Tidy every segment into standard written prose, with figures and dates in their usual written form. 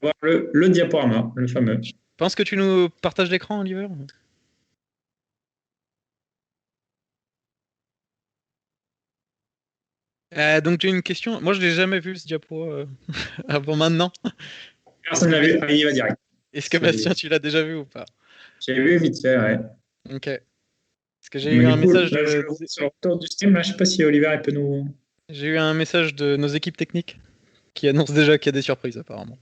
avoir le diaporama, le fameux. Je pense que tu nous partages l'écran, Oliver. Donc j'ai une question. Moi, je l'ai jamais vu ce diapo avant maintenant. Est-ce Personne que, ne l'a vu, ah, il y va direct. est-ce que Bastien, tu l'as déjà vu ou pas? J'ai vu vite fait, ouais. Ok. Parce que j'ai Mais eu du un coup, message là, je de, le vois sur le retour du stream. Là, je sais pas si Oliver il peut nous. j'ai eu un message de nos équipes techniques qui annonce déjà qu'il y a des surprises apparemment.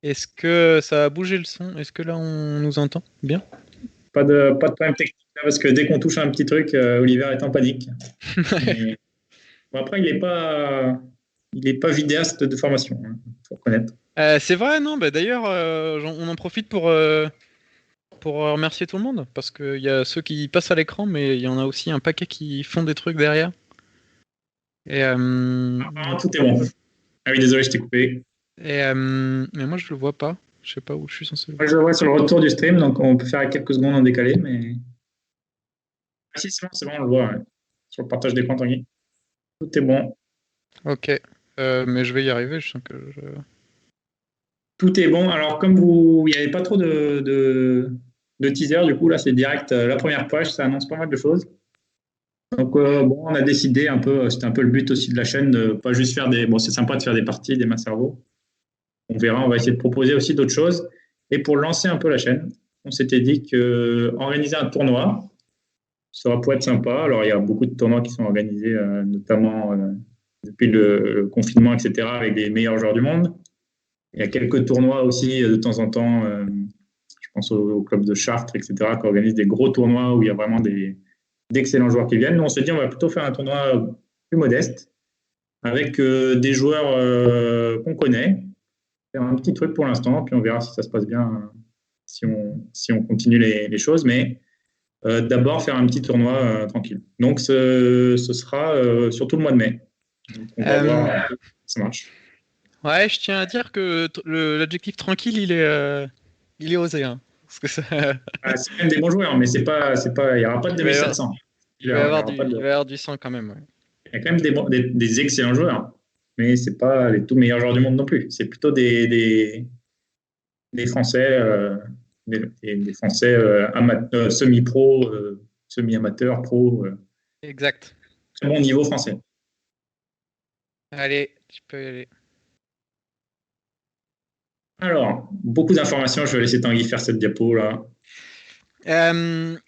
Est-ce que ça a bougé le son? Est-ce que là on nous entend bien? Pas de problème technique là, parce que dès qu'on touche à un petit truc, Oliver est en panique. Mais bon, après, il est pas vidéaste de formation, faut reconnaître. C'est vrai, non? Bah, d'ailleurs, on en profite pour remercier tout le monde parce qu'il y a ceux qui passent à l'écran, mais il y en a aussi un paquet qui font des trucs derrière. Et, Ah, tout est bon. Ah oui, désolé, je t'ai coupé. mais moi je le vois pas. Je sais pas où je suis censé le Moi, voir. je le vois sur le retour du stream, donc on peut faire quelques secondes en décalé, mais. Ah si, c'est bon, on le voit, ouais. Sur le partage d'écran, Tanguy. Tout est bon. Ok. Mais je vais y arriver. Je sens que Tout est bon. Alors, comme il n'y avait pas trop de teaser, du coup, là, c'est direct. La première page, ça annonce pas mal de choses. Donc, bon, on a décidé un peu, c'était un peu le but aussi de la chaîne, de pas juste faire des. Bon, c'est sympa de faire des parties, des mains cerveaux. On verra, on va essayer de proposer aussi d'autres choses. Et pour lancer un peu la chaîne, on s'était dit que organiser un tournoi, ça pourrait être sympa. Alors, il y a beaucoup de tournois qui sont organisés, notamment depuis le confinement, etc., avec les meilleurs joueurs du monde. Il y a quelques tournois aussi de temps en temps. Je pense au club de Chartres, etc., qui organisent des gros tournois où il y a vraiment d'excellents joueurs qui viennent. Nous, on s'est dit, on va plutôt faire un tournoi plus modeste, avec des joueurs qu'on connaît, faire un petit truc pour l'instant, puis on verra si ça se passe bien, si on continue les choses. Mais d'abord, faire un petit tournoi tranquille. Donc, ce sera sur tout le mois de mai. Donc, on va Euh, voir si ça marche. ouais, je tiens à dire que l'adjectif tranquille, il est osé, hein. Parce que ça, Ah, c'est quand même des bons joueurs, mais il n'y aura pas de il va y avoir, 2700. il va y Il y avoir aura pas du, de, il va y avoir du sang quand même. Ouais. il y a quand même des excellents joueurs, mais c'est pas les tout meilleurs joueurs du monde non plus. C'est plutôt des Français, des Français semi-pro, semi-amateurs, pro, Exact. très bon niveau français. Allez, tu peux y aller. Alors, beaucoup d'informations. Je vais laisser Tanguy faire cette diapo là.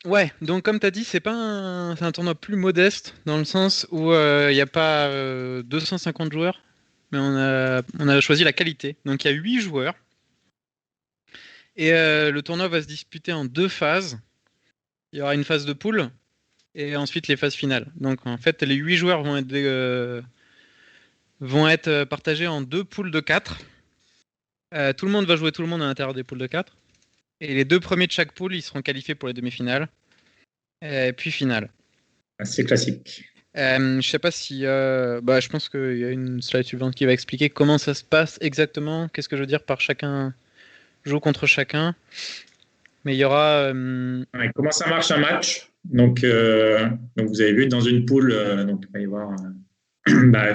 Ouais, donc comme tu as dit, c'est un tournoi plus modeste dans le sens où il n'y a pas 250 joueurs, mais on a choisi la qualité. Donc il y a 8 joueurs et le tournoi va se disputer en deux phases. Il y aura une phase de poule et ensuite les phases finales. Donc en fait, les 8 joueurs vont être partagés en deux poules de 4. Tout le monde va jouer tout le monde à l'intérieur des poules de 4. Et les deux premiers de chaque poule, ils seront qualifiés pour les demi-finales. Et puis finale. Assez classique. Je sais pas si. Je pense qu'il y a une slide suivante qui va expliquer comment ça se passe exactement. Qu'est-ce que je veux dire par chacun joue contre chacun. Mais il y aura. Ouais, comment ça marche un match? Donc vous avez vu dans une poule, donc il va y avoir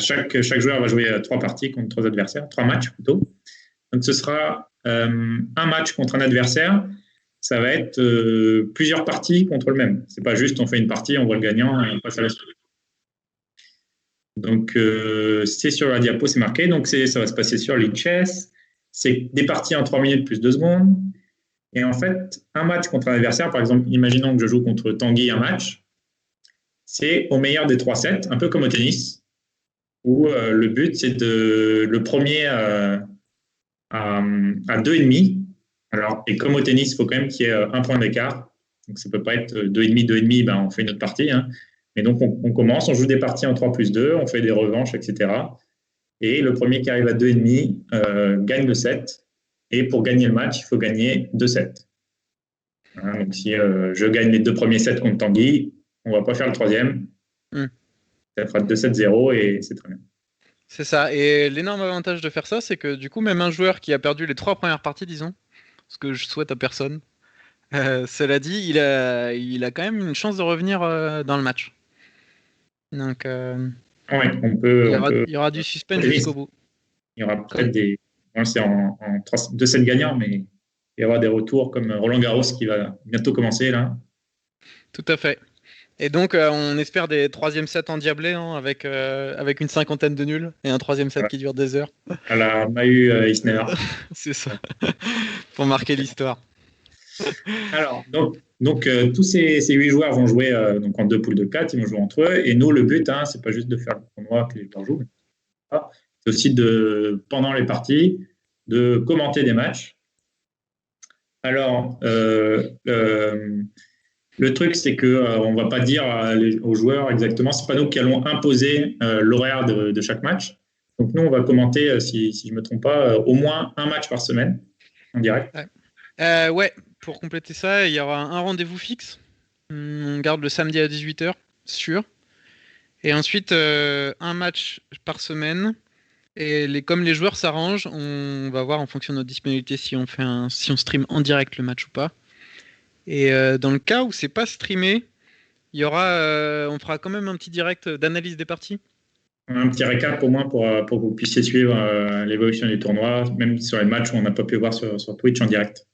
chaque joueur va jouer trois parties contre trois adversaires, trois matchs plutôt. Donc ce sera un match contre un adversaire. Ça va être plusieurs parties contre le même. C'est pas juste on fait une partie, on voit le gagnant et on passe à la suite. Donc c'est sur la diapo, c'est marqué. Donc ça va se passer sur les chess. C'est des parties en 3 minutes plus 2 secondes. Et en fait, un match contre un adversaire, par exemple, imaginons que je joue contre Tanguy un match, c'est au meilleur des 3 sets, un peu comme au tennis, où le but c'est le premier à 2,5. Alors, et comme au tennis, il faut quand même qu'il y ait un point d'écart. Donc, ça ne peut pas être 2,5, 2,5, ben, on fait une autre partie. Hein. Mais donc, on commence, on joue des parties en 3 plus 2, on fait des revanches, etc. Et le premier qui arrive à 2,5 gagne le set. Et pour gagner le match, il faut gagner 2 sets. Hein, donc, si je gagne les 2 premiers sets contre Tanguy, on ne va pas faire le troisième. hmm, Ça fera 2-7-0 et c'est très bien. C'est ça. Et l'énorme avantage de faire ça, c'est que du coup, même un joueur qui a perdu les trois premières parties, disons, ce que je souhaite à personne, cela dit, il a quand même une chance de revenir dans le match. Donc, Ouais, il y on aura, peut il y aura du suspense tennis. jusqu'au bout. Il y aura peut-être des. Bon, c'est en 2 sets gagnants, mais il va y avoir des retours comme Roland Garros qui va bientôt commencer là. Tout à fait. Et donc, on espère des troisième sets endiablés, hein, avec une cinquantaine de nuls et un troisième set Voilà. qui dure des heures. À la Mahu Isner. C'est ça. Pour marquer l'histoire. Alors, tous ces 8 joueurs vont jouer donc en 2 poules de 4, ils vont jouer entre eux. Et nous, le but, hein, c'est pas juste de faire le tournoi que les joueurs jouent, c'est aussi pendant les parties, de commenter des matchs. Alors, le truc, c'est que on va pas dire aux joueurs exactement, c'est pas nous qui allons imposer l'horaire de chaque match. Donc nous, on va commenter, si je me trompe pas, au moins un match par semaine en direct. Ouais, pour compléter ça, il y aura un rendez-vous fixe. On garde le samedi à 18h, sûr. Et ensuite, un match par semaine. Et comme les joueurs s'arrangent, on va voir en fonction de notre disponibilité si on stream en direct le match ou pas. Et dans le cas où c'est pas streamé, on fera quand même un petit direct d'analyse des parties. Un petit récap au moins pour que vous puissiez suivre l'évolution du tournoi, même sur les matchs où on n'a pas pu voir sur Twitch en direct.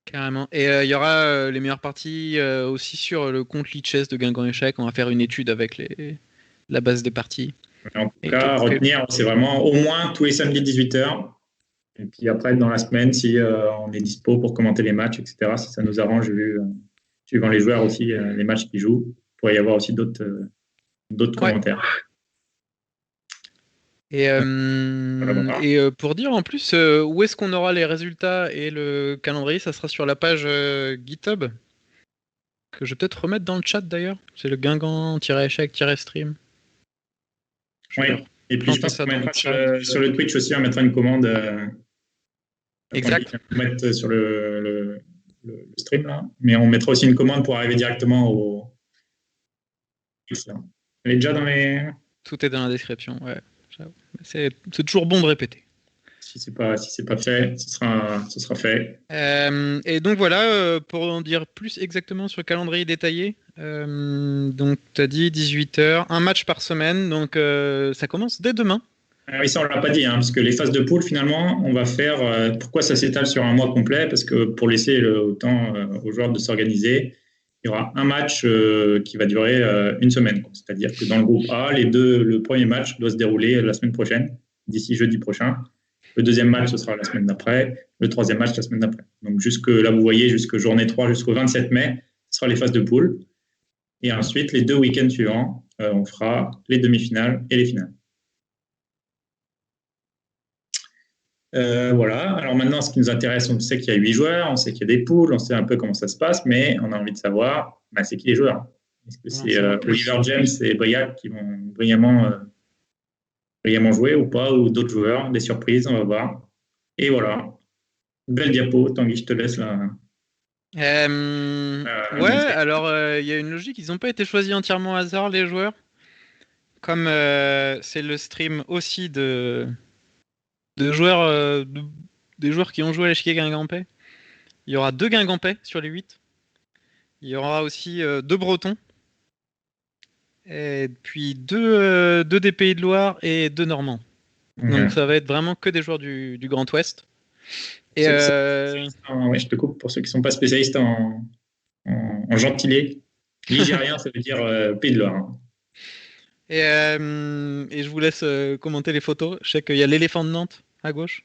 Carrément. Et il y aura les meilleures parties aussi sur le compte Lichess de Guingamp Échec. On va faire une étude avec la base des parties. En tout cas, retenir, c'est vraiment au moins tous les samedis 18h. Et puis après, dans la semaine, si on est dispo pour commenter les matchs, etc., si ça nous arrange, suivant les joueurs aussi, les matchs qu'ils jouent, il pourrait y avoir aussi d'autres commentaires. Et pour dire en plus où est-ce qu'on aura les résultats et le calendrier, ça sera sur la page GitHub, que je vais peut-être remettre dans le chat d'ailleurs. C'est le Guingamp-échec-stream. Oui, et puis je pense qu'on mettra sur le Twitch aussi, on mettra une commande. Exact. On mettre sur le stream là, mais on mettra aussi une commande pour arriver directement au. Elle est déjà dans les. Tout est dans la description, ouais. C'est toujours bon de répéter. Si c'est pas fait, ce sera fait. Et donc voilà, pour en dire plus exactement sur le calendrier détaillé, donc tu as dit 18h, un match par semaine, donc ça commence dès demain. Oui, ça on l'a pas dit, hein, parce que les phases de poule, finalement, on va faire. Pourquoi ça s'étale sur un mois complet? Parce que pour laisser le temps aux joueurs de s'organiser, il y aura un match qui va durer une semaine. C'est-à-dire que dans le groupe A, le premier match doit se dérouler la semaine prochaine, d'ici jeudi prochain. Le deuxième match, ce sera la semaine d'après. Le troisième match, la semaine d'après. Donc, là, vous voyez, jusqu'à journée 3, jusqu'au 27 mai, ce sera les phases de poule. Et ensuite, les 2 week-ends suivants, on fera les demi-finales et les finales. Voilà. Alors maintenant, ce qui nous intéresse, on sait qu'il y a 8 joueurs, on sait qu'il y a des poules, on sait un peu comment ça se passe, mais on a envie de savoir, c'est qui les joueurs? Est-ce que c'est Oliver James et Briac qui vont brillamment jouer ou pas, ou d'autres joueurs, des surprises, on va voir. Et voilà. Belle diapo, Tanguy, je te laisse là. Ouais, alors il y a une logique, ils n'ont pas été choisis entièrement au hasard, les joueurs. Comme c'est le stream aussi de joueurs, des joueurs qui ont joué à l'échiquier Guingampais. Il y aura 2 Guingampais sur les 8. Il y aura aussi 2 Bretons. Et puis 2 des Pays de Loire et 2 Normands. Donc ça va être vraiment que des joueurs du Grand Ouest. Et je te coupe pour ceux qui ne sont pas spécialistes en gentilé. Ligérien, ça veut dire Pays de Loire. Et je vous laisse commenter les photos. Je sais qu'il y a l'éléphant de Nantes à gauche.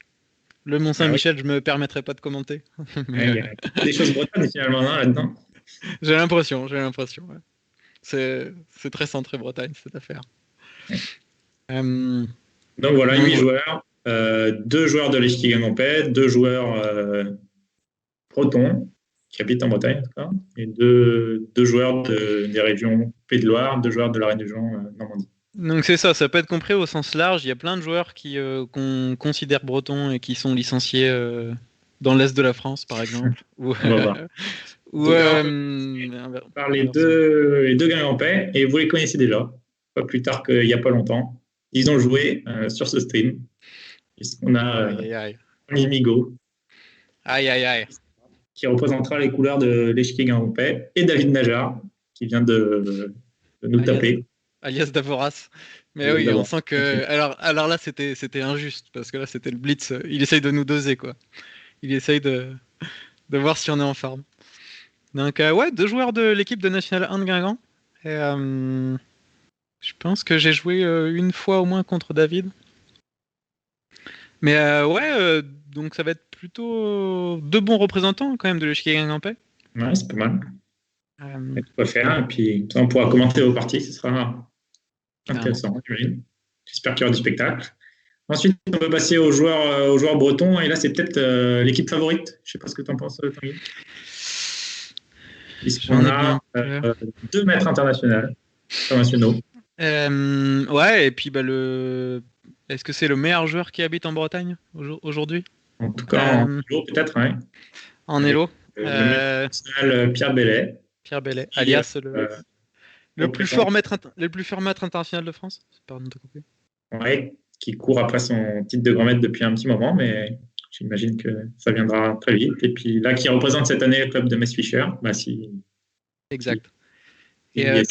Le Mont-Saint-Michel, je me permettrai pas de commenter. Mais, il y a des choses bretonnes finalement là-dedans. J'ai l'impression. Ouais. C'est très centré Bretagne cette affaire. Donc voilà, 8 joueurs, 2 joueurs de l'échiquier Guingampais, 2 joueurs bretons qui habitent en Bretagne, en tout cas, et 2 joueurs des régions Pays de Loire, 2 joueurs de la région Normandie. Donc c'est ça peut être compris au sens large. Il y a plein de joueurs qu'on considère bretons et qui sont licenciés dans l'est de la France, par exemple. Par les deux Guingampais, et vous les connaissez déjà, pas plus tard qu'il n'y a pas longtemps. Ils ont joué sur ce stream. On a Migo, qui représentera les couleurs de l'échiquier Guingampais, et David Najar, qui vient de nous taper. alias Davoras. Mais oui, on sent que. Alors là, c'était injuste, parce que là, c'était le Blitz. Il essaye de nous doser, quoi. Il essaye de voir si on est en forme. Donc, ouais, 2 joueurs de l'équipe de National 1 de Guingamp. Et, je pense que j'ai joué une fois au moins contre David. Mais ouais, donc ça va être plutôt 2 bons représentants quand même de l'échiquier guingampais. Ouais, c'est pas mal. On va faire, et puis on pourra commenter vos parties, ce sera intéressant, j'imagine. J'espère qu'il y aura du spectacle. Ensuite, on va passer aux joueurs bretons, et là, c'est peut-être l'équipe favorite. Je ne sais pas ce que tu en penses, Tanguy. Puisqu'on a 2 maîtres internationaux. Ouais, et puis est-ce que c'est le meilleur joueur qui habite en Bretagne aujourd'hui? En tout cas, en Élo, peut-être, ouais. En Élo. Pierre Bellet. Pierre Bellet, alias le plus fort maître international de France. Pardon de te couper. Ouais, qui court après son titre de grand maître depuis un petit moment, mais j'imagine que ça viendra très vite. Et puis là, qui représente cette année le club de Metz-Fischer. Exact. Et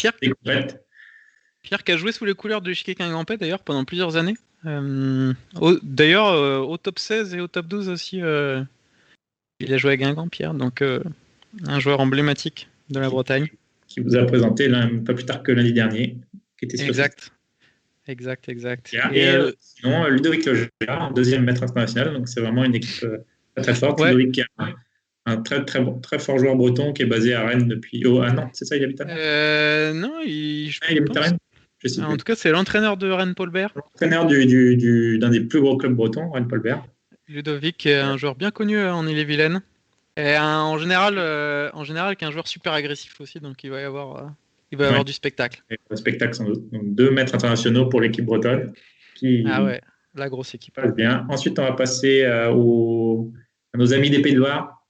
Pierre qui a joué sous les couleurs de l'échiquier guingampais d'ailleurs pendant plusieurs années. D'ailleurs, au top 16 et au top 12 aussi, il a joué à Guingamp, Pierre, donc un joueur emblématique de la Bretagne. Qui vous a présenté pas plus tard que lundi dernier. Qui était exact. Et sinon, Ludovic Leger, deuxième maître international, donc c'est vraiment une équipe très forte. Ouais. Ludovic qui est un très fort joueur breton qui est basé à Rennes depuis. Ah non, c'est ça, il habite à Rennes. Non, il habite à Rennes. En tout cas, c'est l'entraîneur de Rennes Paul Bert. L'entraîneur d'un des plus gros clubs bretons, Rennes Paul Bert. Ludovic est un joueur bien connu en Ille-et-Vilaine. Et en général, qui est un joueur super agressif aussi, donc il va y avoir du spectacle. Un spectacle sans doute. Donc 2 maîtres internationaux pour l'équipe bretonne. La grosse équipe. Passe bien. Ensuite, on va passer à nos amis des Pays de Loire.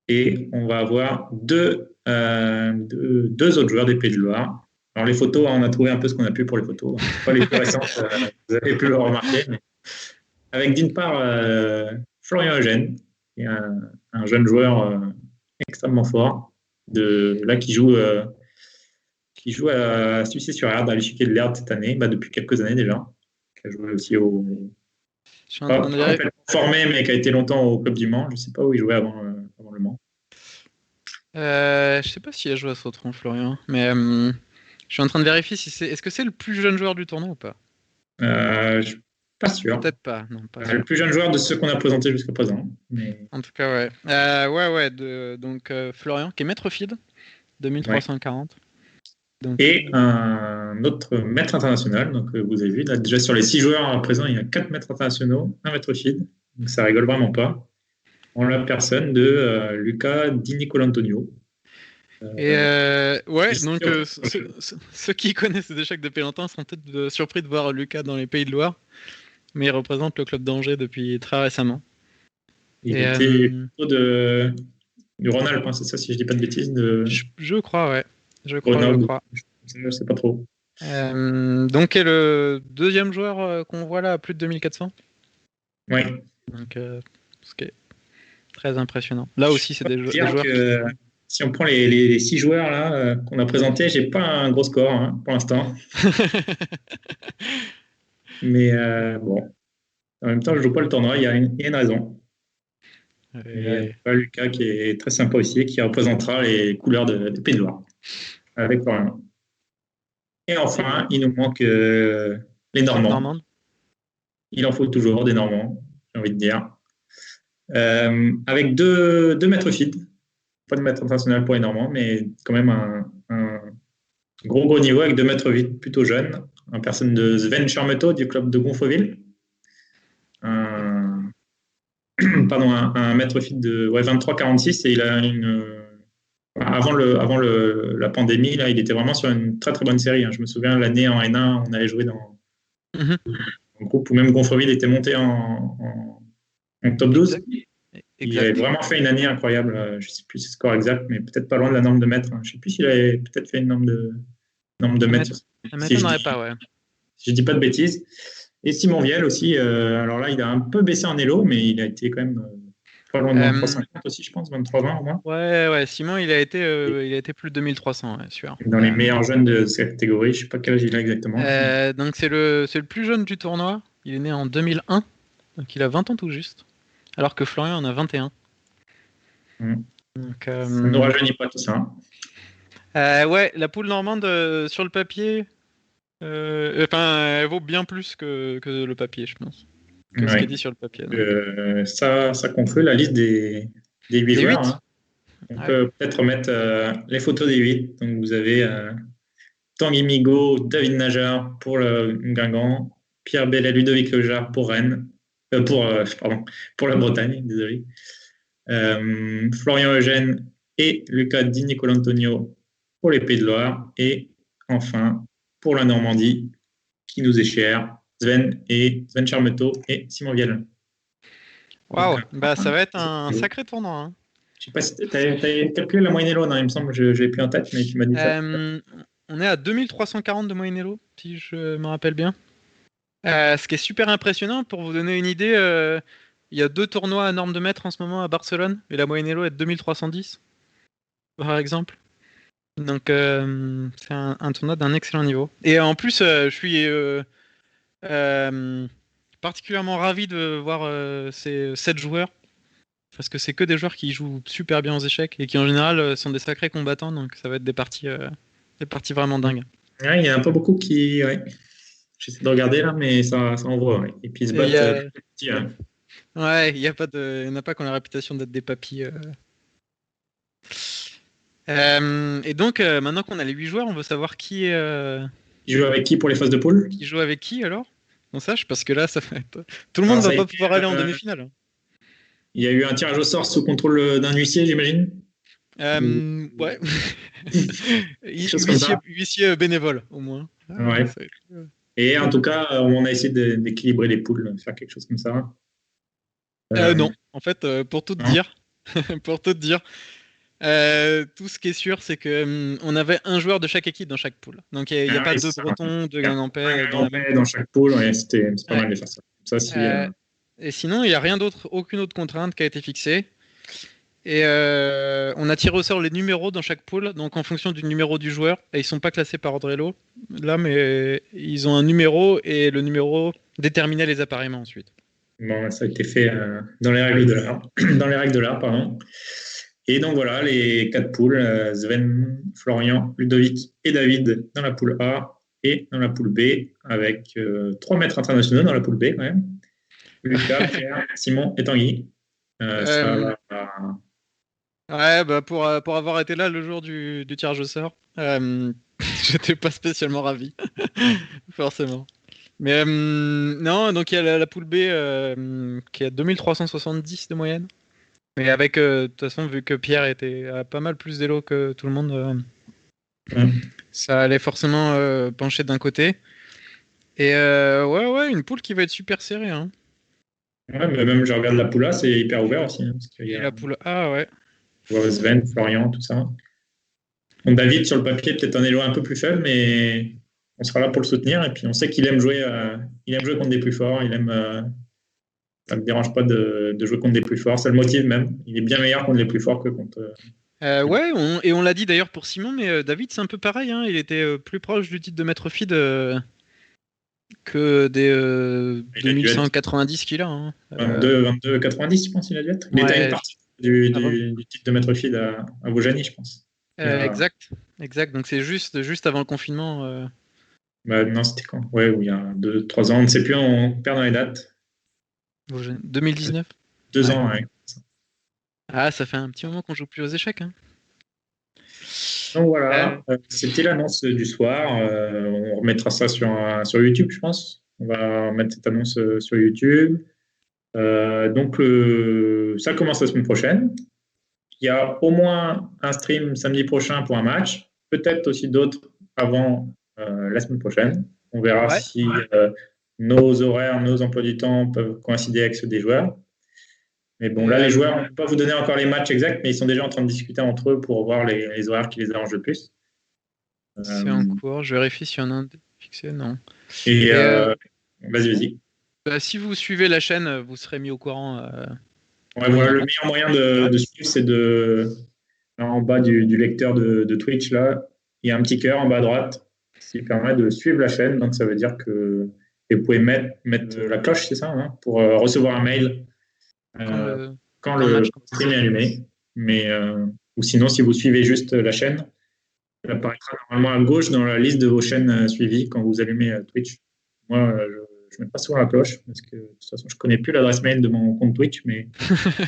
Et on va avoir deux autres joueurs des Pays de Loire. Alors les photos, on a trouvé un peu ce qu'on a pu pour les photos. Pas les plus récentes, vous avez pu le remarquer. Mais avec d'une part Florian Eugène, qui est un jeune joueur extrêmement fort, qui joue à Suissy-sur-Erdre, à l'échiquier de l'Erdre cette année, depuis quelques années déjà. Qui a joué aussi pas complètement formé, mais qui a été longtemps au Club du Mans. Je ne sais pas où il jouait avant le Mans. Je ne sais pas s'il a joué à Sautron, Florian, mais je suis en train de vérifier est-ce que c'est le plus jeune joueur du tournoi ou pas. Je suis pas sûr. Peut-être pas. Non, pas le plus jeune joueur de ceux qu'on a présentés jusqu'à présent. Mais... En tout cas, ouais. Donc Florian, qui est maître feed, 2340. Donc, et un autre maître international. Donc vous avez vu, là, déjà sur les 6 joueurs à présent, il y a 4 maîtres internationaux, un maître feed. Donc ça rigole vraiment pas. En la personne de Luca Di Nicolantonio. Donc ceux qui connaissent les échecs depuis longtemps seront peut-être surpris de voir Lucas dans les Pays de Loire, mais il représente le club d'Angers depuis très récemment. Il était plutôt du Rhône-Alpes, c'est ça, si je dis pas de bêtises. Je crois, ouais. Je sais pas trop. Donc est le deuxième joueur qu'on voit là à plus de 2400. Oui. Donc ce qui est très impressionnant. Là aussi, c'est des joueurs si on prend les 6 joueurs là qu'on a présentés, j'ai pas un gros score pour l'instant. Mais bon, en même temps, je joue pas le tournoi. Il y a une raison. Il y a Lucas qui est très sympa aussi et qui représentera les couleurs des Pays de Loire avec Florian. Et enfin, il nous manque les Normands. Il en faut toujours des Normands, j'ai envie de dire. Avec deux maîtres feed. Pas de maître international pour les Normands, mais quand même un gros niveau avec 2 maîtres feed plutôt jeunes. Un personne de Sven Charmeto du club de Gonfreville. Un maître feed de 23-46 et il a avant la pandémie, là, il était vraiment sur une très très bonne série. Je me souviens l'année en N1, on avait joué dans un groupe où même Gonfreville était monté en top 12. Il avait vraiment fait une année incroyable. Je ne sais plus le score exact, mais peut-être pas loin de la norme de mètres. Je ne sais plus s'il avait peut-être fait une norme de mètres. Ça ne m'étonnerait pas, ouais. Si je ne dis pas de bêtises. Et Simon Viel aussi. Alors là, il a un peu baissé en élo, mais il a été quand même Pas loin de 23,50 aussi, je pense, 23,20 au moins. Ouais, Simon, il a été plus de 2300, ouais, sûr. Dans les meilleurs jeunes de cette catégorie, je sais pas quel âge il a exactement. Donc c'est le plus jeune du tournoi. Il est né en 2001, donc il a 20 ans tout juste. Alors que Florian en a 21. Donc, Ça ne nous rajeunit pas tout ça. ouais, la poule normande sur le papier, elle vaut bien plus que le papier, je pense. Que ce qui est dit sur le papier. Ça conclut la liste des 8 Des joueurs. 8. Hein. On peut peut-être remettre les photos des 8. Donc vous avez Tanguy Migaud, David Najar pour le Guingamp, Pierre Bellet, Ludovic Lejar pour Rennes, pour la Bretagne, désolé. Florian Eugène et Lucas Di Nicolantonio pour les Pays de Loire. Et enfin, pour la Normandie, qui nous est cher, Sven Charmeto et Simon Vielle. Waouh, ça va être un sacré tournoi. Hein. Je sais pas si tu avais calculé la moyenne Elo, non, il me semble, je l'ai plus en tête, mais tu m'as dit ça. On est à 2340 de moyenne Elo, si je me rappelle bien. Ce qui est super impressionnant, pour vous donner une idée, il y a 2 tournois à norme de mètres en ce moment à Barcelone, et la moyenne Elo est de 2310, par exemple. Donc c'est un tournoi d'un excellent niveau. Et en plus, je suis particulièrement ravi de voir ces 7 joueurs, parce que c'est que des joueurs qui jouent super bien aux échecs, et qui en général sont des sacrés combattants, donc ça va être des parties vraiment dingues. Ouais, il y en a pas beaucoup qui... Ouais. J'essaie de regarder là, mais ça envoie. Ouais. Et puis ils se battent petit. Hein. Ouais, il n'y en a pas qui ont la réputation d'être des papis. Et donc, maintenant qu'on a les 8 joueurs, on veut savoir qui joue avec qui pour les phases de poule. Qui joue avec qui alors? On sache, parce que là, ça va être... Tout le monde va pas pouvoir aller en demi-finale. Il y a eu un tirage au sort sous contrôle d'un huissier, j'imagine. Ouais. Huissier bénévole, au moins. Ouais. Et en tout cas, on a essayé d'équilibrer les poules, faire quelque chose comme ça. Non, en fait, pour tout te dire, tout ce qui est sûr, c'est que on avait un joueur de chaque équipe dans chaque poule. Donc il n'y a pas 2 Bretons, 2 Guingampais dans chaque poule. Ouais, c'est pas mal de faire ça. Et sinon, il n'y a rien d'autre, aucune autre contrainte qui a été fixée. Et on a tiré au sort les numéros dans chaque poule, donc en fonction du numéro du joueur. Et ils sont pas classés par ordre Elo, là, mais ils ont un numéro et le numéro déterminait les appareillements ensuite. Bon, ça a été fait dans les règles de l'art. Dans les règles de l'art, pardon. Et donc voilà, les 4 poules, Sven, Florian, Ludovic et David dans la poule A et dans la poule B, avec 3 maîtres internationaux dans la poule B quand même. Lucas, Pierre, Simon et Tanguy. Ouais, pour avoir été là le jour du tirage au sort, j'étais pas spécialement ravi, forcément. Mais non, donc il y a la poule B qui a 2370 de moyenne. Mais avec, de toute façon, vu que Pierre a pas mal plus d'élo que tout le monde, ça allait forcément pencher d'un côté. Et ouais, une poule qui va être super serrée. Hein. Ouais, mais même je regarde la poule A, c'est hyper ouvert aussi. Hein, parce Et la poule A, ouais. Sven, Florian, tout ça. Donc David, sur le papier, peut-être un élo un peu plus faible, mais on sera là pour le soutenir. Et puis on sait qu'il aime jouer contre des plus forts. Ça ne me dérange pas de jouer contre des plus forts. Ça le motive même. Il est bien meilleur contre les plus forts que contre. Ouais, on l'a dit d'ailleurs pour Simon, mais David, c'est un peu pareil. Hein, il était plus proche du titre de maître feed que des 2190 qu'il a. Hein. 22,90, je pense, il a dû être. Il était à une partie du titre de maître feed à Vaujany, je pense. Exact. Donc c'est juste avant le confinement. Non, c'était quand? Ouais, il y a 2-3 ans, on ne sait plus, on perd dans les dates. 2019 2 ans, ouais. Ah, ça fait un petit moment qu'on joue plus aux échecs. Hein. Donc voilà, c'était l'annonce du soir. On remettra ça sur YouTube, je pense. On va mettre cette annonce sur YouTube. Donc ça commence la semaine prochaine. Il y a au moins un stream samedi prochain pour un match. Peut-être aussi d'autres avant la semaine prochaine. On verra si nos horaires, nos emplois du temps peuvent coïncider avec ceux des joueurs. Mais bon, là, les joueurs, on ne peut pas vous donner encore les matchs exacts, mais ils sont déjà en train de discuter entre eux pour voir les horaires qui les arrangent le plus. C'est en cours, je vérifie s'il y en a un fixé, non. Vas-y. Si vous suivez la chaîne, vous serez mis au courant Ouais, voilà, le meilleur moyen de suivre, c'est là, en bas du lecteur de Twitch, là, il y a un petit cœur en bas à droite qui permet de suivre la chaîne. Donc, ça veut dire que et vous pouvez mettre la cloche, c'est ça, hein, pour recevoir un mail Quand euh, le, quand quand le le match commence. stream est allumé. Mais, ou sinon, si vous suivez juste la chaîne, elle apparaîtra normalement à gauche dans la liste de vos chaînes suivies quand vous allumez Twitch. Moi, je ne mets pas souvent la cloche parce que de toute façon, je ne connais plus l'adresse mail de mon compte Twitch, mais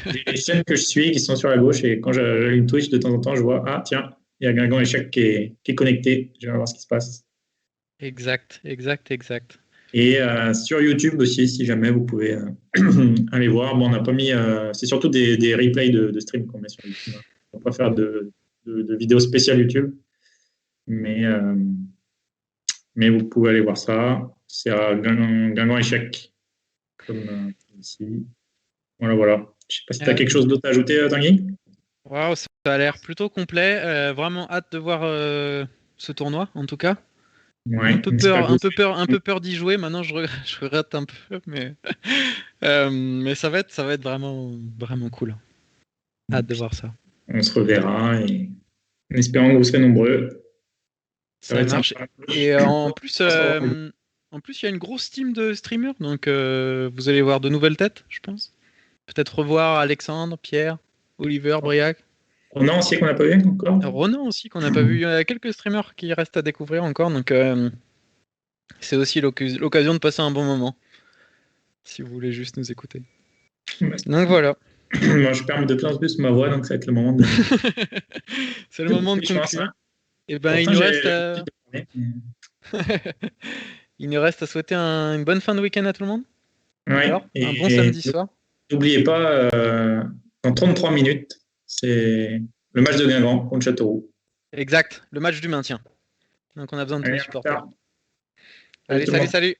j'ai les chaînes que je suis qui sont sur la gauche et quand j'allume Twitch, de temps en temps, je vois, ah tiens, il y a Guingamp Échec qui est connecté. Je vais voir ce qui se passe. Exact. Et sur YouTube aussi, si jamais vous pouvez aller voir. Bon, on n'a pas mis, c'est surtout des replays de stream qu'on met sur YouTube, hein. On ne va pas faire de vidéos spéciales YouTube, mais, euh, mais vous pouvez aller voir ça. C'est à Guingamp Échec, comme ici. Voilà, voilà. Je ne sais pas si tu as quelque chose d'autre à ajouter, Tanguy. Waouh, ça a l'air plutôt complet. Vraiment hâte de voir ce tournoi, en tout cas. Ouais, on espère que Un peu peur d'y jouer. Maintenant, je regrette un peu, mais ça va être vraiment, vraiment cool. Hâte de voir ça. on se reverra et en espérant que vous serez nombreux. Ça va Ça être marche. sympa. Et On se revoit. en plus, il y a une grosse team de streamers, donc vous allez voir de nouvelles têtes, je pense. Peut-être revoir Alexandre, Pierre, Oliver, Briac. Ronan aussi qu'on n'a pas vu encore. Ronan aussi, qu'on n'a pas vu. Il y a quelques streamers qui restent à découvrir encore, donc c'est aussi l'occasion de passer un bon moment, si vous voulez juste nous écouter. Donc voilà. Moi, je perds de plus en plus ma voix, donc ça va être le moment de. C'est le moment de Je pense, conclure. hein. Et ben, Pourtant, j'ai l'habitude de parler. il nous reste à souhaiter une bonne fin de week-end à tout le monde. Ouais. Alors, un bon Et samedi soir. n'oubliez pas, dans 33 minutes, c'est le match de Guingamp contre Châteauroux. Exact, le match du maintien. Donc on a besoin de tous Allez, les à plus supporters. tard. Allez, Salut tout le monde. salut.